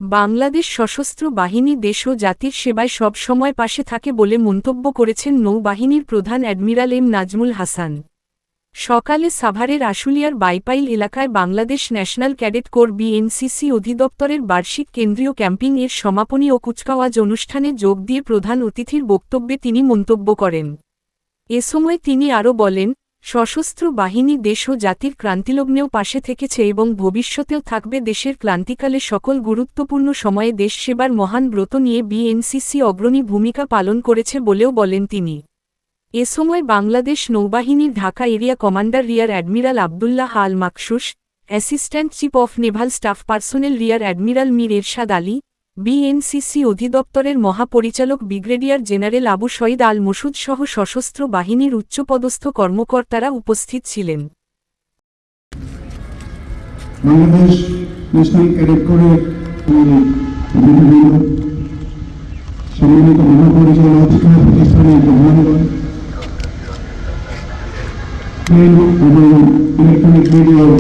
বাংলাদেশ সশস্ত্র বাহিনী দেশ ও জাতির সেবায় সব সময় পাশে থাকে বলে মন্তব্য করেছেন নৌবাহিনীর প্রধান অ্যাডমিরাল এম নাজমুল হাসান। সকালে সাভারের আশুলিয়ার বাইপাইল এলাকায় Bangladesh national cadet corps BNCC অধিদপ্তরের বার্ষিক কেন্দ্রীয় ক্যাম্পিং এর সমাপনী ও কুচকাওয়াজ অনুষ্ঠানে যোগ দিয়ে প্রধান অতিথির বক্তব্যে তিনি মন্তব্য করেন। এ সময় তিনি আরও বলেন, সশস্ত্র বাহিনী দেশ ও জাতির ক্রান্তিলগ্নেও পাশে থেকেছে এবং ভবিষ্যতেও থাকবে। দেশের ক্লান্তিকালে সকল গুরুত্বপূর্ণ সময়ে দেশ সেবার মহান ব্রত নিয়ে বিএনসিসি অগ্রণী ভূমিকা পালন করেছে বলেও বলেন তিনি। এ সময় বাংলাদেশ নৌবাহিনীর Dhaka area commander rear admiral Abdullah Al Maksus, assistant chief of naval staff personnel rear admiral Mir Ershad Ali, BNCC অধিদপ্তরের মহাপরিচালক ব্রিগেডিয়ার জেনারেল আবু সঈদ আল মসুদ সহ সশস্ত্র বাহিনীর উচ্চপদস্থ কর্মকর্তারা উপস্থিত ছিলেন। বাংলাদেশ ন্যাশনাল ক্যাডেট কোরের সম্মানিত মহাপরিচালক প্রতিষ্ঠানের প্রধানগণ এবং ইলেকট্রনিক মিডিয়ার